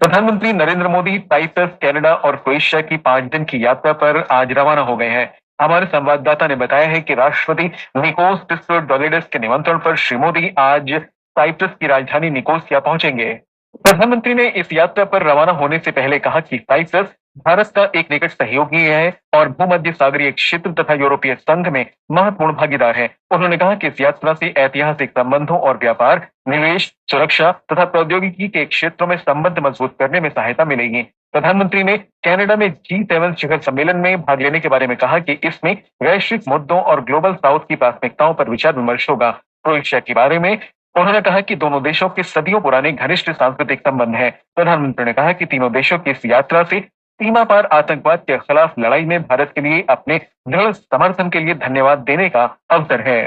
प्रधानमंत्री Narendra Modi Cyprus, Canada और Croatia की 5 दिन की यात्रा पर आज रवाना हो गए हैं। हमारे संवाददाता ने बताया है कि राष्ट्रपति निकोस क्रिस्टोडोलिडस के निमंत्रण पर श्री मोदी आज साइप्रस की राजधानी निकोसिया पहुंचेंगे। प्रधानमंत्री ने इस यात्रा पर रवाना होने से पहले कहा कि साइप्रस भारत का एक निकट सहयोगी है और भूमध्य सागरीय क्षेत्र तथा यूरोपीय संघ में महत्वपूर्ण भागीदार है। उन्होंने कहा कि इस यात्रा से ऐतिहासिक संबंधों और व्यापार, निवेश, सुरक्षा तथा प्रौद्योगिकी के क्षेत्रों में संबंध मजबूत करने में सहायता मिलेगी। प्रधानमंत्री ने कनाडा में G7 शिखर सम्मेलन में भाग लेने के बारे में कहा कि इसमें वैश्विक मुद्दों और ग्लोबल साउथ की प्राथमिकताओं पर विचार विमर्श होगा। क्रोएशिया के बारे में उन्होंने कहा कि दोनों देशों के सदियों पुराने घनिष्ठ सांस्कृतिक संबंध हैं। प्रधानमंत्री ने कहा कि तीनों देशों की इस यात्रा से सीमा पार आतंकवाद के खिलाफ लड़ाई में भारत के लिए अपने दृढ़ समर्थन के लिए धन्यवाद देने का अवसर है।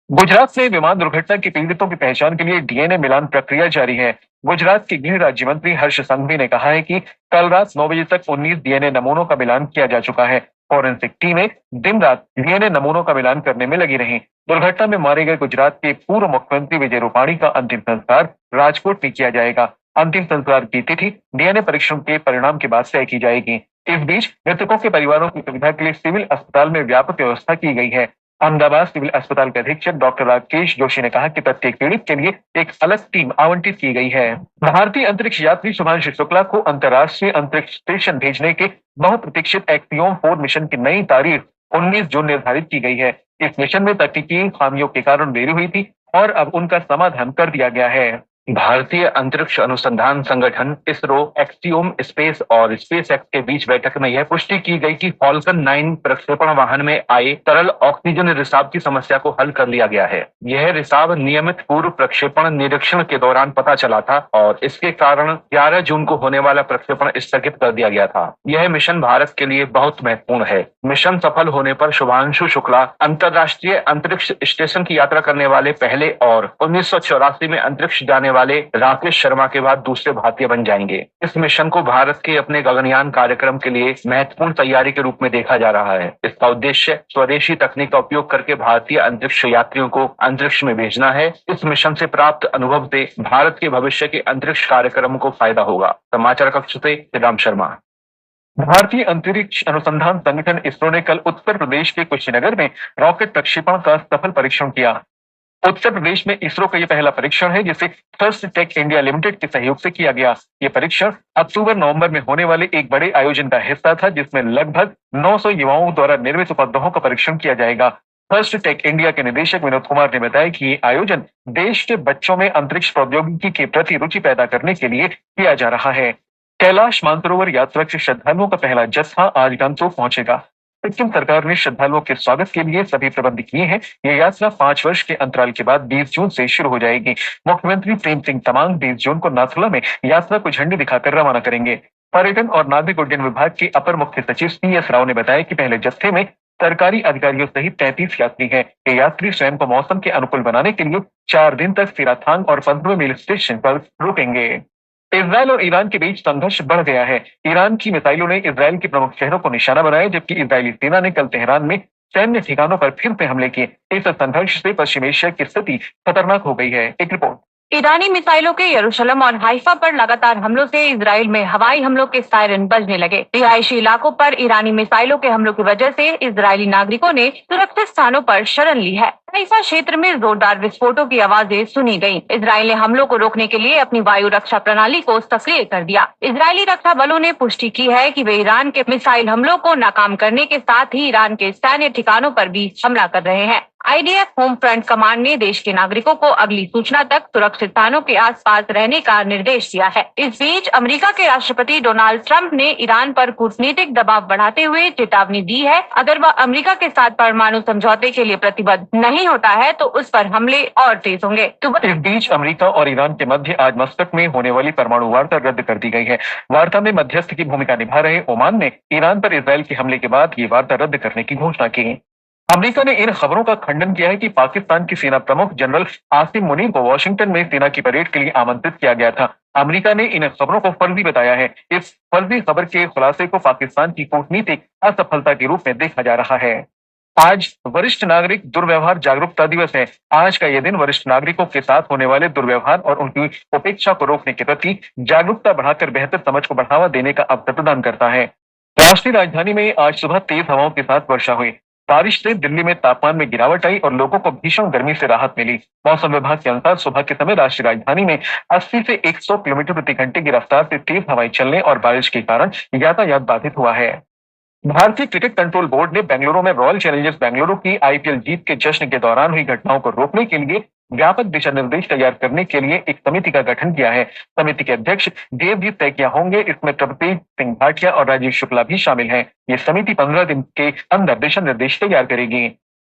गुजरात में विमान दुर्घटना के पीड़ितों की पहचान के लिए डीएनए मिलान प्रक्रिया जारी है। गुजरात के गृह राज्य मंत्री हर्ष संघवी ने कहा है कि कल रात 9 बजे तक 19 डीएनए नमूनों का मिलान किया जा चुका है। फॉरेंसिक टीमें दिन रात डीएनए नमूनों का मिलान करने में लगी रही। दुर्घटना में मारे गए गुजरात के पूर्व मुख्यमंत्री विजय रूपाणी का अंतिम संस्कार राजकोट में किया जाएगा। अंतिम संस्कार की तिथि डीएनए परीक्षण के परिणाम के बाद तय की जाएगी। इस बीच मृतकों के परिवारों की सुविधा के लिए सिविल अस्पताल में व्यापक व्यवस्था की गई है। अहमदाबाद सिविल अस्पताल के अधीक्षक डॉक्टर राकेश जोशी ने कहा कि प्रत्येक पीड़ित के लिए एक अलग टीम आवंटित की गई है। भारतीय अंतरिक्ष यात्री शुभांशु शुक्ला को अंतर्राष्ट्रीय अंतरिक्ष स्टेशन भेजने के बहुप्रतीक्षित एक्सियोम 4 मिशन की नई तारीख 19 जून निर्धारित की गई है। इस मिशन में तकनीकी खामियों के कारण देरी हुई थी और अब उनका समाधान कर दिया गया है। भारतीय अंतरिक्ष अनुसंधान संगठन इसरो, एक्सियोम स्पेस और स्पेस एक्स के बीच बैठक में यह पुष्टि की गई कि फॉल्कन 9 प्रक्षेपण वाहन में आए तरल ऑक्सीजन रिसाव की समस्या को हल कर लिया गया है। यह रिसाव नियमित पूर्व प्रक्षेपण निरीक्षण के दौरान पता चला था और इसके कारण 11 जून को होने वाला प्रक्षेपण स्थगित कर दिया गया था। यह मिशन भारत के लिए बहुत महत्वपूर्ण है। मिशन सफल होने पर शुभांशु शुक्ला अंतर्राष्ट्रीय अंतरिक्ष स्टेशन की यात्रा करने वाले पहले और 1984 में अंतरिक्ष जाने वाले राकेश शर्मा के बाद दूसरे भारतीय बन जाएंगे। इस मिशन को भारत के अपने गगनयान कार्यक्रम के लिए महत्वपूर्ण तैयारी के रूप में देखा जा रहा है। इसका उद्देश्य स्वदेशी तकनीक का उपयोग करके भारतीय अंतरिक्ष यात्रियों को अंतरिक्ष में भेजना है। इस मिशन से प्राप्त अनुभव से भारत के भविष्य के अंतरिक्ष कार्यक्रम को फायदा होगा। समाचार कक्ष से राम शर्मा। भारतीय अंतरिक्ष अनुसंधान संगठन इसरो ने कल उत्तर प्रदेश के कुशीनगर में रॉकेट प्रक्षेपण का सफल परीक्षण किया। उत्तर प्रदेश में इसरो का यह पहला परीक्षण है जिसे थर्स्ट टेक इंडिया लिमिटेड के सहयोग से किया गया। यह परीक्षण अक्टूबर-नवंबर में होने वाले एक बड़े आयोजन का हिस्सा था जिसमें लगभग 900 युवाओं द्वारा निर्मित उपग्रहों का परीक्षण किया जाएगा। फर्स्ट टेक इंडिया के निदेशक विनोद कुमार ने बताया कि ये आयोजन देश के बच्चों में अंतरिक्ष प्रौद्योगिकी के प्रति रुचि पैदा करने के लिए किया जा रहा है। कैलाश मानसरोवर यात्रा के श्रद्धालुओं का पहला जत्था आज गंगटोक पहुंचेगा। सिक्किम सरकार ने श्रद्धालुओं के स्वागत के लिए सभी प्रबंध किए हैं। ये यात्रा 5 वर्ष के अंतराल के बाद 20 जून से शुरू हो जाएगी। मुख्यमंत्री प्रेम सिंह तमांग 20 जून को नाथुला में यात्रा को झंडी दिखाकर रवाना करेंगे। पर्यटन और नागरिक उड्डयन विभाग के अपर मुख्य सचिव CS राव ने बताया कि पहले जत्थे में सरकारी अधिकारियों सहित 33 यात्री हैं। ये यात्री स्वयं को मौसम के अनुकूल बनाने के लिए 4 दिन तक सिराथांग और 15 मील स्टेशन पर रुकेंगे। इजरायल और ईरान के बीच संघर्ष बढ़ गया है। ईरान की मिसाइलों ने इजरायल के प्रमुख शहरों को निशाना बनाया जबकि इजरायली सेना ने कल तेहरान में सैन्य ठिकानों पर फिर से हमले किए। इस संघर्ष से पश्चिम एशिया की स्थिति खतरनाक हो गई है। एक रिपोर्ट। ईरानी मिसाइलों के यरूशलेम और हाइफा पर लगातार हमलों से इजराइल में हवाई हमलों के सायरन बजने लगे। रिहायशी इलाकों पर ईरानी मिसाइलों के हमलों की वजह से इजरायली नागरिकों ने सुरक्षित स्थानों पर शरण ली है। हाइफा क्षेत्र में जोरदार विस्फोटों की आवाजें सुनी गयी। इजराइल ने हमलों को रोकने के लिए अपनी वायु रक्षा प्रणाली को सक्रिय कर दिया। इजरायली रक्षा बलों ने पुष्टि की है कि वे ईरान के मिसाइल हमलों को नाकाम करने के साथ ही ईरान के सैन्य ठिकानों पर भी हमला कर रहे हैं। IDF होम फ्रंट कमांड ने देश के नागरिकों को अगली सूचना तक सुरक्षित स्थानों के आसपास रहने का निर्देश दिया है। इस बीच अमेरिका के राष्ट्रपति डोनाल्ड ट्रंप ने ईरान पर कूटनीतिक दबाव बढ़ाते हुए चेतावनी दी है, अगर वह अमेरिका के साथ परमाणु समझौते के लिए प्रतिबद्ध नहीं होता है तो उस पर हमले और तेज होंगे। इस बीच अमेरिका और ईरान के मध्य आज मस्कट में होने वाली परमाणु वार्ता रद्द कर दी गई है। वार्ता में मध्यस्थ की भूमिका निभा रहे ओमान ने ईरान पर इजरायल के हमले के बाद ये वार्ता रद्द करने की घोषणा की। अमेरिका ने इन खबरों का खंडन किया है कि पाकिस्तान की सेना प्रमुख जनरल आसिम मुनीर को वॉशिंगटन में सेना की परेड के लिए आमंत्रित किया गया था। अमेरिका ने इन खबरों को फर्जी बताया है। इस फर्जी खबर के खुलासे को पाकिस्तान की कूटनीतिक असफलता के रूप में देखा जा रहा है। आज वरिष्ठ नागरिक दुर्व्यवहार जागरूकता दिवस है। आज का यह दिन वरिष्ठ नागरिकों के साथ होने वाले दुर्व्यवहार और उनकी उपेक्षा को रोकने के प्रति जागरूकता बढ़ाकर बेहतर समझ को बढ़ावा देने का अवसर प्रदान करता है। राष्ट्रीय राजधानी में आज सुबह तेज हवाओं के साथ वर्षा हुई। बारिश से दिल्ली में तापमान में गिरावट आई और लोगों को भीषण गर्मी से राहत मिली। मौसम विभाग के अनुसार सुबह के समय राष्ट्रीय राजधानी में 80 से 100 किलोमीटर प्रति घंटे की रफ्तार से तेज हवाएं चलने और बारिश के कारण यातायात बाधित हुआ है। भारतीय क्रिकेट कंट्रोल बोर्ड ने बेंगलुरु में रॉयल चैलेंजर्स बेंगलुरु की आईपीएल जीत के जश्न के दौरान हुई घटनाओं को रोकने के लिए व्यापक दिशा निर्देश तैयार करने के लिए एक समिति का गठन किया है। समिति के अध्यक्ष देवजीत तैकिया होंगे। इसमें प्रभुतेज सिंह भाटिया और राजीव शुक्ला भी शामिल हैं। ये समिति 15 दिन के अंदर दिशा निर्देश तैयार करेगी।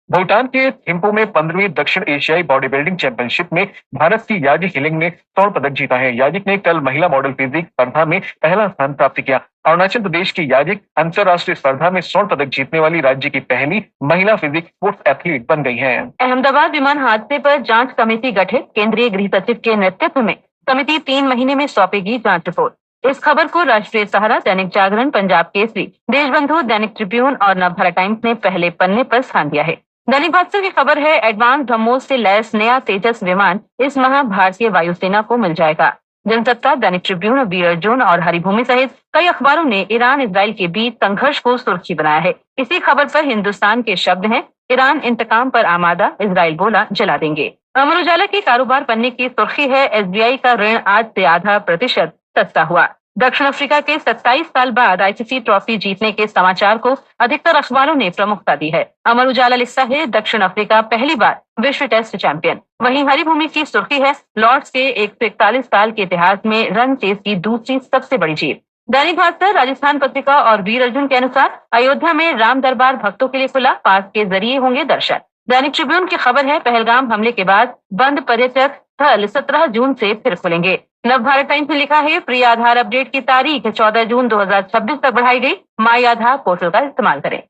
भूटान के थिम्पू में 15वीं दक्षिण एशियाई बॉडी बिल्डिंग चैंपियनशिप में भारत की याजिक हिलिंग ने स्वर्ण पदक जीता है। याजिक ने कल महिला मॉडल फिजिक स्पर्धा में पहला स्थान प्राप्त किया। अरुणाचल प्रदेश की याजिक अंतरराष्ट्रीय स्पर्धा में स्वर्ण पदक जीतने वाली राज्य की पहली महिला फिजिक स्पोर्ट्स एथलीट बन गई है। अहमदाबाद विमान हादसे पर जांच कमेटी गठित, केंद्रीय गृह सचिव के नेतृत्व में समिति 3 महीने में सौंपेगी जांच रिपोर्ट। इस खबर को राष्ट्रीय सहारा, दैनिक जागरण, पंजाब केसरी, देशबंधु, दैनिक ट्रिब्यून और नवभारत टाइम्स ने पहले पन्ने पर स्थान दिया है। दैनिक भास्कर की खबर है, एडवांस ब्रह्मोस से लैस नया तेजस विमान इस माह भारतीय वायुसेना को मिल जाएगा। जनसत्ता, दैनिक ट्रिब्यून, वीर अर्जुन और हरिभूमि सहित कई अखबारों ने ईरान इजराइल के बीच संघर्ष को सुर्खी बनाया है। इसी खबर पर हिंदुस्तान के शब्द हैं, ईरान इंतकाम पर आमादा, इजराइल बोला जला देंगे। अमर उजाला की कारोबार पन्ने की सुर्खी है, एसबीआई का ऋण आज से आधा % सस्ता हुआ। दक्षिण अफ्रीका के 27 साल बाद आईसीसी ट्रॉफी जीतने के समाचार को अधिकतर अखबारों ने प्रमुखता दी है। अमर उजाला लिखता है, दक्षिण अफ्रीका पहली बार विश्व टेस्ट चैंपियन। वहीं हरिभूमि की सुर्खी है, लॉर्ड्स के 141 साल के इतिहास में रन चेस की दूसरी सबसे बड़ी जीत। दैनिक भास्कर, राजस्थान पत्रिका और वीर अर्जुन के अनुसार अयोध्या में राम दरबार भक्तों के लिए खुला, पास के जरिए होंगे दर्शन। दैनिक ट्रिब्यून की खबर है, पहलगाम हमले के बाद बंद पर्यटक स्थल 17 जून से फिर खुलेंगे। नवभारत टाइम्स ने लिखा है, प्री आधार अपडेट की तारीख 14 जून 2026 तक बढ़ाई गई, माई आधार पोर्टल का इस्तेमाल करें।